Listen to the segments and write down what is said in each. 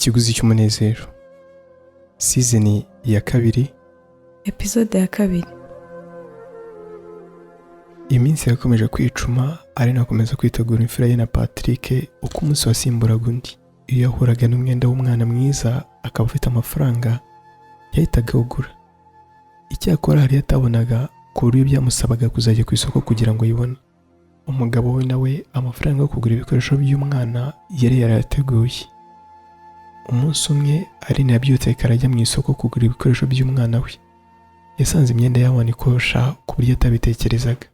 ikiguzi cy'umunezero, season ya 2, episode ya 2. Iminsi yakomeje kwicuma ari nakomeza kwitegura imfura ye na Patrick uko umunsi wasimburaga undi. Iyo yahuraga n'umwenda w'umwana mwiza akaba afite amafaranga yahitaga awugura. Icyakora hari yatabonaga ku buryo byamusabaga kuzajya ku isoko kugira ngo yibone. Umugabo we nawe amafaranga yo kugura ibikoresho by'umwana yari yarateguye. Umunsi umwe Aline yabyutse karajya mu isoko kugura ibikoresho by'umwana we. Yasanze imyenda y'abana ikosha ku buryo atabitekerezaga.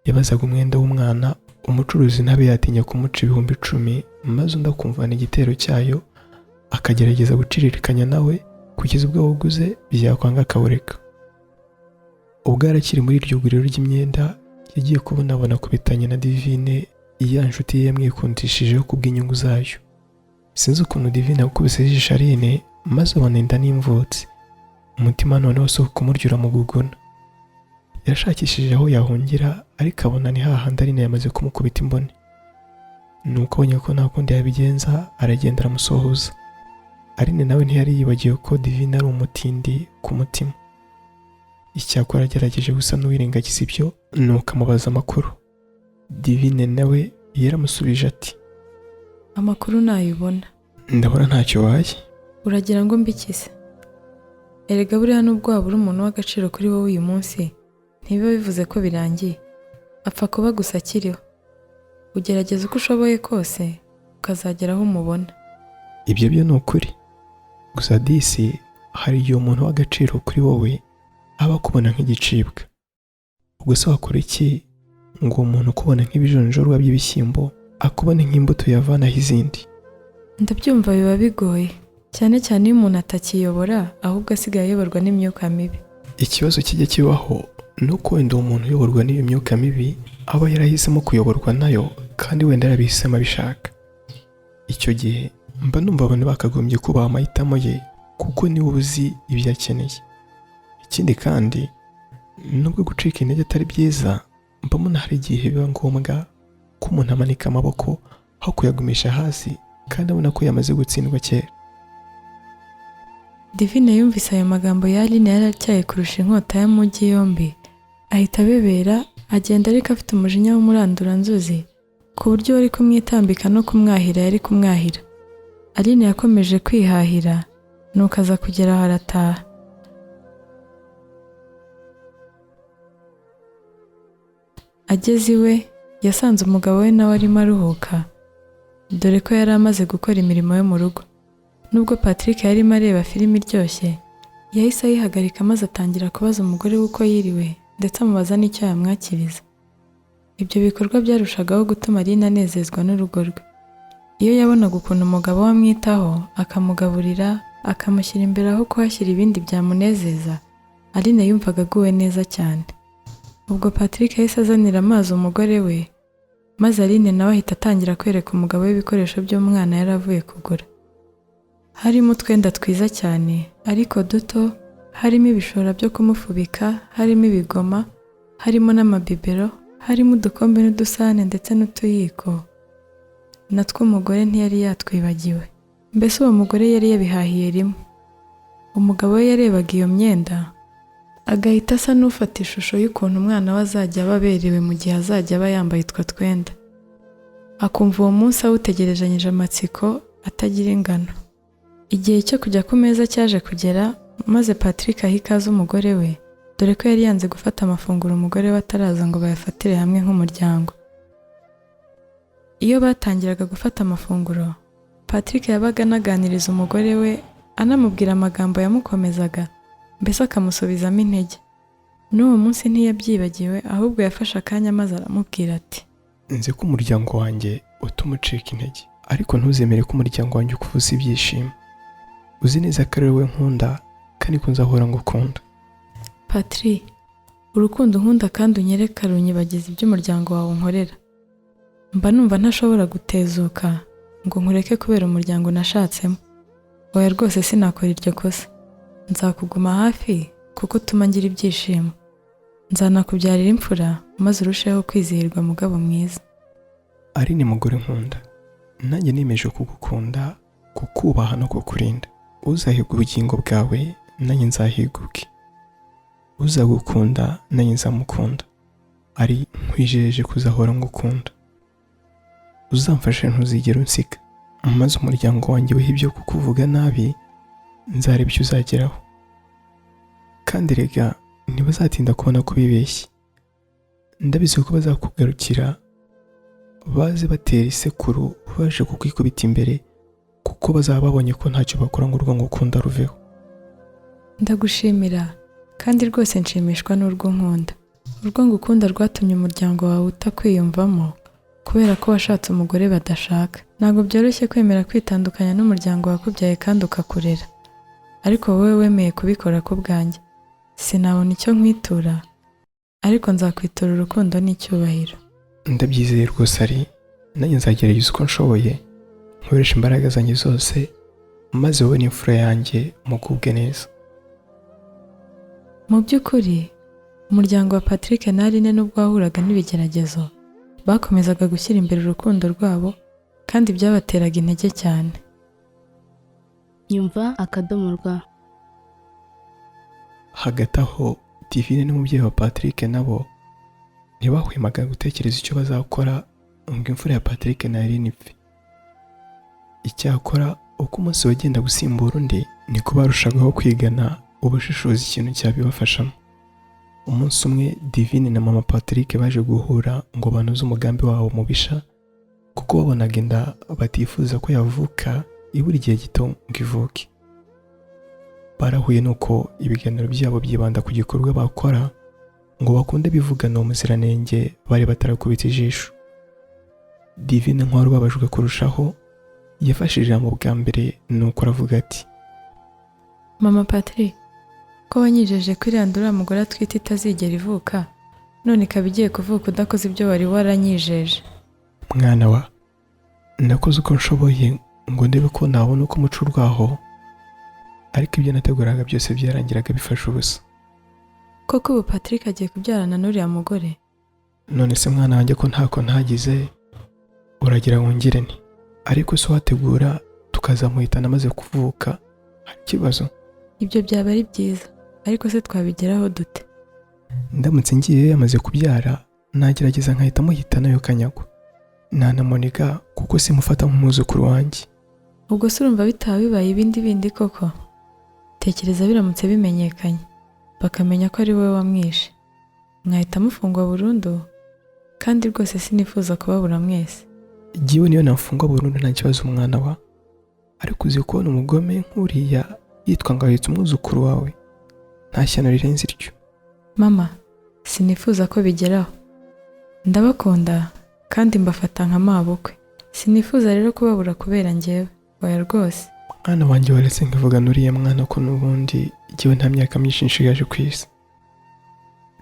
Yabazaga umwenda w'umwana, umucuruzi ntabe yatinya kumuca 10,000 maze undi akumvana igitero cyayo akagerageza guciririkanya nawe kugeza ubwo awuguze byakwanga akawureka. Ubwo arakiri muri iryo guriro ry'imyenda yagiye kubona kubitanye na Divine, iya nshuti ye yamwikundishijeho kubw'inyungu zayo. Sinzi ukuntu Divine akubise ijisho Aline maze abona inda n'imvutsi. Umutima noneho so kumuryura mu guguna. Yashakishije aho yahungira ariko abona ni hahandi Aline yamaze kumukubita imboni. Nuko abonye ko nta kundi yabigenza aragenda aramusohoza. Aline nawe ntiyari yibagiwe ko Divine ari umutindi ku mutima. Icyakora agerageje gusa n'uwirengagiza ibyo nuko amubaza amakuru. Divine nawe yaramusubije ati, amakuru nayibona. Ndabona ntacyo waye. Uragira ngo mbikize? Erega buriya nubwo waba uri umuntu w'agaciro kuri wowe uyu munsi ntibiba bivuze ko birangiye. Apfa kuba gusa akiriho. Ugerageza uko ushoboye kose ukazagera aho umubona. Ibyo byo ni ukuri. Gusa disi hari igihe umuntu w'agaciro kuri wowe aba kubona nk'igicibwa. Ubwo se wakora iki ngo umuntu kubona nk'ibijonjorwa by'ibishyimbo akubone nk'imbuto yavanaho izindi? Ndabyumva biba bigoye, cyane cyane iyo umuntu atakiyobora ahubwo asigaye ayoborwa n'imyuka mibi. Ikibazo kijya kibaho nuko wenda umuntu uyoborwa n'iyo myuka mibi aba yarahisemo kuyoborwa nayo kandi wenda yarabihisemo abishaka. Icyo gihe mba numva abantu bakagombye kubaha amahitamo ye kuko niwe uzi ibyo akeneye. Ikindi kandi nubwo gucika intege atari byiza, mbona hari igihe biba ngombwa ko umuntu amanika amaboko aho kuyagumisha hasi kandi abona ko yamaze gutsindwa kera. Divine yumvise ayo magambo ya Aline yaratyaye kurusha inkota y'umugi yombi, ahita abebera agenda ariko afite umujinya w'umuranduranzuzi ku buryo wari kumwitambika no kumwahira yari kumwahira. Aline yakomeje kwihahira nuko aza kugera aho arataha. Ageze iwe yasanze umugabo we nawe arimo aruhuka dore ko yari amaze gukora imirimo yo mu rugo. Nubwo Patrick yarimo areba filimi iryoshye yahise ayihagarika maze atangira kubaza umugore we uko yiriwe ndetse amubaza n'icyo yamwakiriza. Ibyo bikorwa byarushagaho gutuma Aline anezezwa n'urugo rwe. Iyo yabonaga ukuntu umugabo we amwitaho akamugaburira akamushyira imbere aho kuhashyira ibindi byamunezeza, Aline yumvaga aguwe neza cyane. Ubwo Patrick yahise azanira amazi umugore we maze Aline nawe ahita atangira kwereka umugabo we ibikoresho by'umwana yari avuye kugura. Harimo utwenda twiza cyane ariko duto, harimo ibishora byo kumufubika, harimo ibigoma, harimo n'amabibero, harimo udukombe n'udusahane ndetse n'utuyiko. Natwo umugore ntiyari yatwibagiwe. Mbese uwo mugore yari yabihahiye rimwe. Umugabo we yarebaga iyo myenda agahita asa n'ufata ishusho y'ukuntu umwana we azajya aba aberewe mu gihe azajya aba yambaye utwo twenda. Akumva uwo munsi awutegerezanyije amatsiko atagira ingano. Igihe cyo kujya ku meza cyaje kugera maze Patrick aha ikaze umugore we dore ko yari yanze gufata amafunguro umugore we ataraza ngo bayafatire hamwe nk'umuryango. Iyo batangiraga gufata amafunguro, Patrick yabaga anaganiriza umugore we anamubwira amagambo yamukomezaga mbese akamusubizamo intege. N'uwo munsi ntiyabyibagiwe ahubwo yafashe akanya maze aramubwira ati, nzi ko umuryango wanjye utuma ucika intege ariko ntuzemere ko umuryango wanjye ukuvuza ibyishimo. Uzi neza ko ari wowe nkunda kandi ko nzahora ngukunda. Patrick, urukundo nkunda kandi unyereka runyibagiza iby'umuryango wawe unkorera. Mba numva ntashobora gutezuka ngo nkureke kubera umuryango nashatsemo. Oya rwose sinakora iryo kosa. Nzakuguma hafi kuko utuma ngira ibyishimo. Nzanakubyarira imfura maze urusheho kwizihirwa mugabo mwiza. Aline mugore nkunda, nanjye nimeje kugukunda kukubaha no kukurinda. Uzahiga ubugingo bwawe nanjye nzahiga ubwe, uzagukunda nanjye nzamukunda, ari nkwijeje kuzahora ngukunda. Uzamfashe ntuzigere unsiga, maze umuryango wanjye wiha ibyo kukuvuga nabi nzareba icyo uzageraho. Kandi rega ntibazatinda kubona ko bibeshye, ndabizi ko bazakugarukira baze batera isekuru baje kukwikubita imbere, kuko bazaba babonye ko ntacyo bakora ngo urwo ngukunda ruveho. Ndagushimira kandi rwose nshimishwa n'urwo nkunda. Urwo ngukunda rwatumye umuryango wawe utakwiyumvamo kubera ko washatse umugore badashaka. Ntabwo byoroshye kwemera kwitandukanya n'umuryango wakubyaye kandi ukakurera, ariko wowe wemeye kubikora ku bwanjye. Sinabona icyo nkwitura, ariko nzakwitura urukundo n'icyubahiro. Ndabyizeye rwose ari, nanjye nzagerageza uko nshoboye nkoresha imbaraga zanjye zose, maze wowe n'imfura yanjye mugubwe neza. Mu by'ukuri umuryango wa Patrick na Aline nubwo wahuraga n'ibigeragezo, bakomezaga gushyira imbere urukundo rwabo kandi byabateraga intege cyane. Nyumva akadomorwa. Hagati aho Divine n'umubyeyi wa Patrick nabo ntibahwemaga gutekereza icyo bazakora ngo imfura ya Patrick na Aline ipfe. Icyakora uko umunsi wagenda gusimbura undi niko barushagaho kwigana ubushishozi ikintu cyabibafashamo. Umunsi umwe Divine na mama Patrick baje guhura ngo banoze umugambi wabo mubisha, kuko babonaga inda batifuza ko yavuka ibura igihe gito ngo ivuke. Barahuye nuko ibiganiro byabo byibanda ku gikorwa bakora ngo bakunde bivugana umuziranenge bari batarakubita ijisho. Divine nk'uwari ubabajwe kurushaho yafashe ijambo bwa mbere nuko aravuga ati, Mama Patrick, ko wanyijeje ko iriya uriya mugore atwite itazigera ivuka, none ikaba igiye kuvuka udakoze ibyo wari waranyijeje. Mwana wa, nakoze uko nshoboye ngo ndebe ko nabona uko muca urwaho, ariko ibyo nateguraga byose byarangiraga bifashe ubusa. Koko ubu Patrick agiye kubyarana n'uriya mugore? None se mwana wanjye ko ntako ntagize uragira ngo ngire nti, ariko se wategura tukazamuhitana amaze kuvuka hari ikibazo? Ibyo byaba ari byiza, ariko se twabigeraho dute? Ndamutse ngiye yamaze kubyara nagerageza nkahita muhitana yo kanyagwa, nanamuniga kuko simufata nk'umwuzukuru wanjye. Ubwo se urumva bitaba bibaye ibindi koko? Tekereza biramutse bimenyekanye bakamenya ko ari wowe wamwishe, mwahita mufungwa burundu, kandi rwose sinifuza kubabura mwese. Igiwe niyo nafungwa burundu nta kibazo mwana wa, ariko uzi kubona umugome nk'uriya yitwa ngo ahetse umwuzukuru wawe, nta shyano rirenze iryo. Mama, sinifuza ko bigeraho. Ndabakunda kandi mbafata nka mabukwe, sinifuza rero kubabura kubera njyewe. Oya rwose. Mwana wanjye waretse nkivuga n'uriya mwana ko n'ubundi igiwe nta myaka myinshi nshigaje ku isi.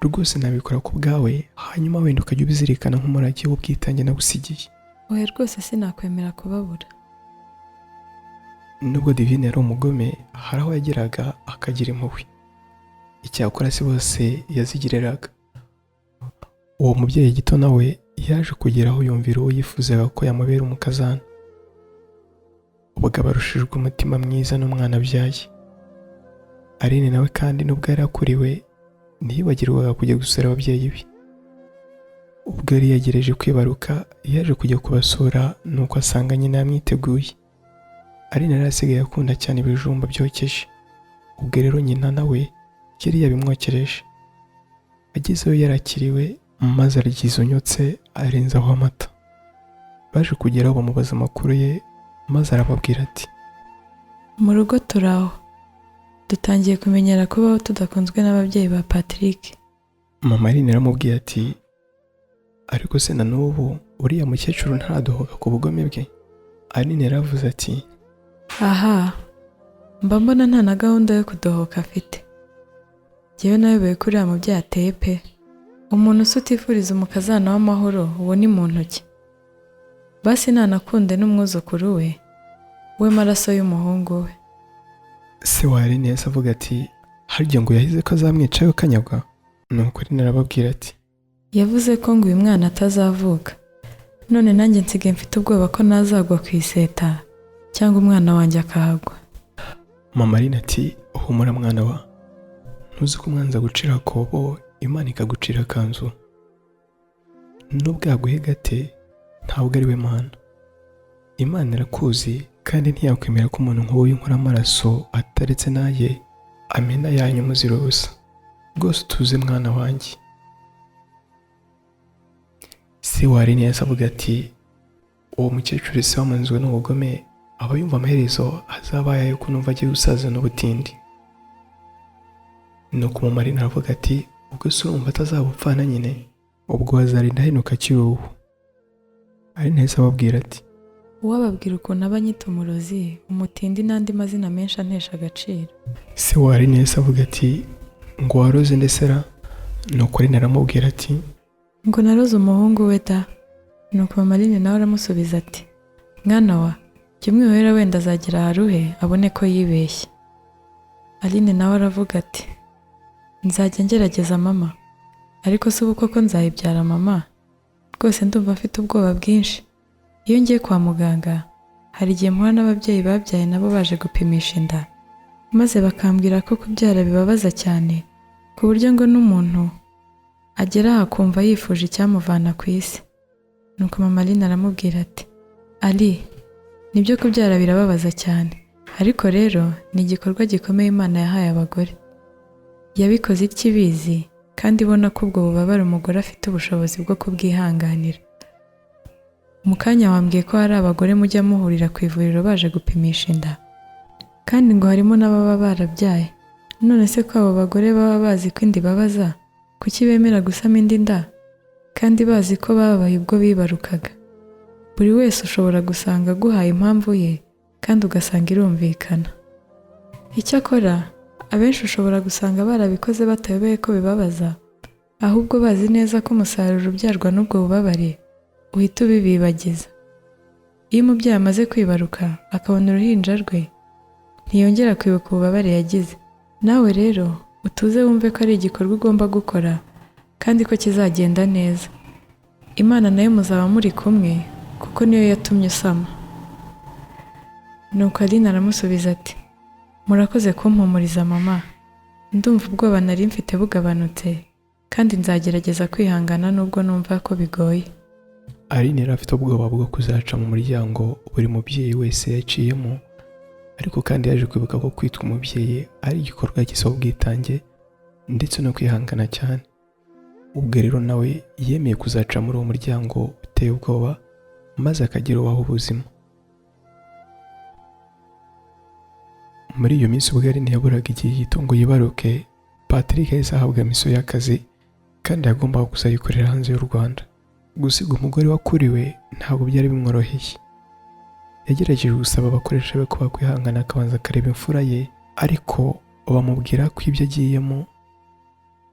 Rwose nabikora ku bwawe, hanyuma wenda ukajya ubizirikana nk'umurage w'ubwitange nagusigiye. Oya rwose sinakwemera kubabura. Nubwo Divine yari umugome, hari aho yageraga akagira impuhwe. Icyakora si bose yazigiriraga. Uwo mubyeyi gito nawe yaje kugeraho yumvira uwo yifuzaga ko yamubera umukazana. Ubwo abarushijwe umutima mwiza n'umwana abyaye. Aline nawe kandi nubwo yari akuriwe ntiyibagirwaga kujya gusura ababyeyi be. Ubwo yari yagereje kwibaruka yaje kujya kubasura nuko asanga nyina yamwiteguye. Aline yari asigaye akunda cyane ibijumba byokeje. Ubwo rero nyina nawe yari yabimwokereje. Agezeyo yarakiriwe maze aryizunyotse arenzaho amata. Baje kugeraho bamubaza amakuru ye maze arababwira ati, mu rugo turaho, dutangiye kumenyera kubaho tudakunzwe n'ababyeyi ba Patrick. Mama Aline aramubwiye ati, ariko se na n'ubu uriya mukecuru ntaradohoka ku bugome bwe? Aline yaravuze ati, aha, mba mbona nta na gahunda yo kudohoka afite. Jyewe nayobewe ko uriya mubyeyi ateye pe. Umuntu se utifuriza umukazana w'amahoro uwo ni mu ntoki. Basi ntanakunde n'umwuzukuru we maraso y'umuhungu we. Se wa Aline yahise avuga ati, harya ngo yahize ko azamwicayo kanyagwa? Nuko Aline arababwira ati, yavuze ko ngo uyu mwana atazavuka. None nanjye nsigaye mfite ubwoba ko nazagwa ku iseta cyangwa umwana wanjye akahagwa. Mama Aline ati humura mwana wa, ntuzi ko umwanza gucira akobo Imana ikagucira akanzu. Nubwo yaguhe gate ntabwo ari we Mana. Imana irakuzi kandi ntiyakwemera ko umuntu nk'uwo nkora amaraso ataretse naye amena yanyu muzira ubusa. Rwose tuze mwana wanjye. Se wa Aline yahise avuga ati uwo mukecuru se wamanzwe n'ubugome aba yumva amaherezo azaba ayayo ko numva agiye gusaza n'ubutindi. Nuko Mama Aline aravuga ati ubwo se urumva atazabupfana nyine, ubwo azarinda ahenuka akiri ubu. Aline yahise ababwira ati uwababwira ukuntu aba anyita umurozi, umutindi n'andi mazina menshi antesha agaciro. Se wa Aline yahise avuga ati ngo waroze ndesera. Nuko Aline aramubwira ati ngo naroze umuhungu we da. Nuko Mama Aline nawe aramusubiza ati mwana wa, jya umwihorera wenda azagera aharuhe abone ko yibeshye. Aline nawe aravuga ati nzajya ngerageza mama, ariko si ubu koko nzayibyara mama? Rwose ndumva mfite ubwoba bwinshi. Iyo ngiye kwa muganga hari igihe mpura n'ababyeyi babyaye nabo baje gupimisha inda, maze bakambwira ko kubyara bibabaza cyane ku buryo ngo n'umuntu agera aha akumva yifuje icyamuvana ku isi. Nuko Mama Aline aramubwira ati Ali, nibyo kubyara birababaza cyane, ariko rero ni igikorwa gikomeye Imana yahaye abagore. Yabikoze ikibizi kandi ibona ko ubwo bubabare umugore afite ubushobozi bwo kubwihanganira. Mu kanya wambwiye ko hari abagore mujya muhurira ku ivuriro baje gupimisha inda, kandi ngo harimo n'ababa barabyaye. None se ko abo bagore baba bazi ko inda ibabaza, kuki bemera gusama indi nda kandi bazi ko babaye ubwo bibarukaga? Buri wese ushobora gusanga aguhaye impamvu ye kandi ugasanga irumvikana. Icyakora abenshi ushobora gusanga barabikoze batayobeye ko bibabaza, ahubwo bazi neza ko umusaruro ubyarwa n'ubwo bubabare uhita ubibibagiza. Iyo umubyeyi amaze kwibaruka akabona uruhinja rwe, ntiyongera kwibuka ububabare yagize. Nawe rero utuze wumve ko ari igikorwa ugomba gukora kandi ko kizagenda neza. Imana nayo muzaba muri kumwe kuko niyo yatumye usama. Nuko Aline aramusubiza ati murakoze kumpumuriza mama, ndumva ubwoba nari mfite bugabanutse kandi nzagerageza kwihangana nubwo numva ko bigoye. Aline yari afite ubwoba bwo kuzaca mu muryango buri mubyeyi wese yaciyemo, ariko kandi yaje kwibuka ko kwitwa umubyeyi ari igikorwa gisaba ubwitange ndetse no kwihangana cyane. Ubwo rero nawe yemeye kuzaca muri uwo muryango uteye ubwoba maze akagira ubaho ubuzima. Muri iyo minsi ubwo Aline yaburaga igihe gito ngo yibaruke, Patrick yahise ahabwa misiyo y'akazi kandi yagombaga kuzayikorera hanze y'u Rwanda. Gusiga umugore wakuriwe ntabwo byari bimworoheye. Yagerageje gusaba abakoresha be ko bakwihangana akabanza akareba imfura ye, ariko bamubwira ko ibyo agiyemo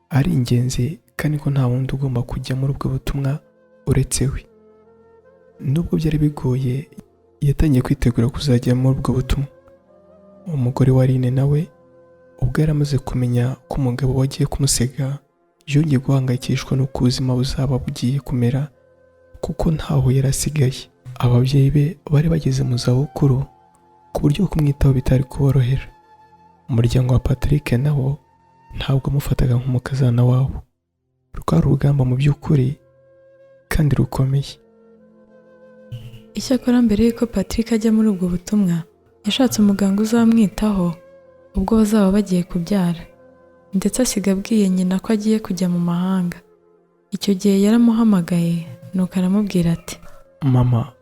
ari ingenzi kandi ko nta wundi ugomba kujya muri ubwo butumwa uretse we. Nubwo byari bigoye, yatangiye kwitegura kuzajya muri ubwo butumwa. Umugore wa Aline nawe ubwo yari amaze kumenya ko umugabo wagiye kumusiga, yongeye guhangayikishwa n'uko ubuzima buzaba bugiye kumera kuko ntaho yari asigaye. Ababyeyi be bari bageze mu zabukuru ku buryo kumwitaho bitari kuborohera. Umuryango wa Patrick nawo ntabwo amufataga nk'umukazana wabo. Rwari urugamba mu by'ukuri kandi rukomeye. Icyakora mbere y'uko Patrick ajya muri ubwo butumwa, yashatse umuganga uzamwitaho ubwo bazaba bagiye kubyara, ndetse asiga abwiye nyina ko agiye kujya mu mahanga. Icyo gihe yaramuhamagaye nuko aramubwira ati mama,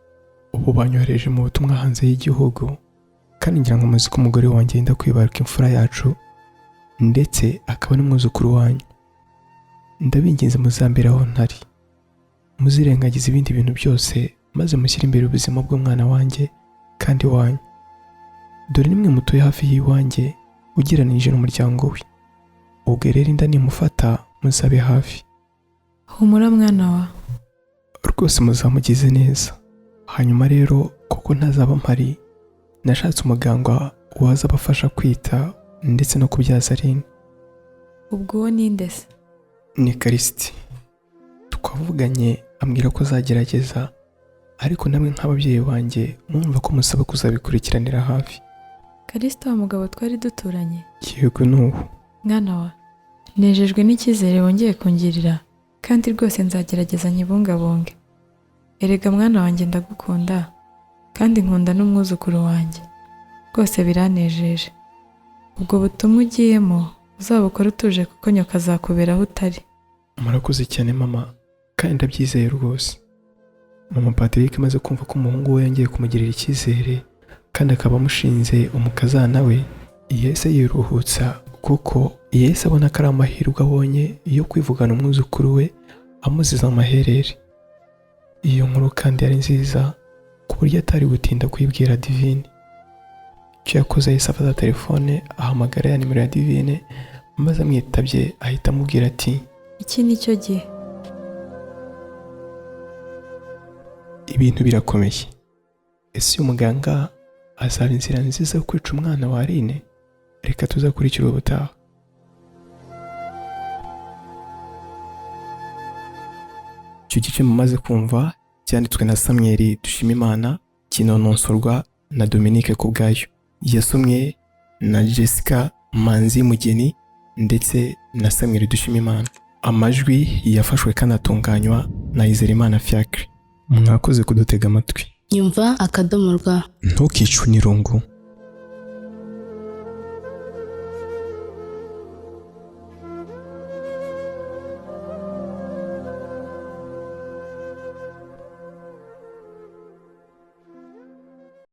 ubu banyohereje mu butumwa hanze y'igihugu kandi ngira ngo muzi ko umugore wanjye yenda kwibaruka imfura yacu ndetse akaba n'umwuzukuru wanyu. Ndabinginze muzambere aho ntari, muzirengagiza ibindi bintu byose maze mushyire imbere ubuzima bw'umwana wanjye kandi wanyu. Dore nimwe mutuye hafi y'iwanjye ugereranije n'umuryango we. Ubwo rero inda nimufata muzabe hafi. humura mwana wa, rwose muzamugize neza. Hanyuma rero kuko ntazaba mpari, nashatse umuganga waza abafasha kwita ndetse no kubyaza Aline. ubwo uwo ninde se? Ni Karisiti. Twavuganye ambwira ko azagerageza ariko namwe nk'ababyeyi banjye mwumva ko musaba kuzabikurikiranira hafi. Kalista wa mugabo twari duturanye? Yego n'ubu. Mwana wa, nejejwe n'icyizere wongeye kungirira kandi rwose nzagerageza nyibungabunge. Erega mwana wanjye ndagukunda kandi nkunda n'umwuzukuru wanjye, rwose biranejeje. Ubwo butumwa ugiyemo uzabukora utuje kuko nyoka azakubera aho utari. Murakoze cyane mama, kandi ndabyizeye rwose. Mama Patrick amaze kumva ko umuhungu we yongeye kumugirira icyizere kandi akaba amushinze umukazana we, yahise yiruhutsa kuko yahise abona ko ari amahirwe abonye yo kwivugana umwuzukuru we amuziza amaherere. Iyo nkuru kandi yari nziza ku buryo atari gutinda kuyibwira Divine. Icyo yakoze yahise afata telefone ahamagara ya nimero ya Divine, maze amwitabye ahita amubwira ati iki ni cyo gihe. Ibintu birakomeye. Ese uyu muganga azaba inzira nziza yo kwica umwana wa Aline? Reka tuzakurikira ubutaha. Icyo gice mumaze kumva cyanditswe na Samuel Dushimimana, kinononsorwa na Dominique Kubwayo, yasomwe na Jessica Manzi Mugeni ndetse na Samuel Dushimimana. Amajwi yafashwe kanatunganywa na Izerimana Fiacre. Mwakoze kudutega amatwi. Nyumva akadomo rwa ntukicwe n'irungu.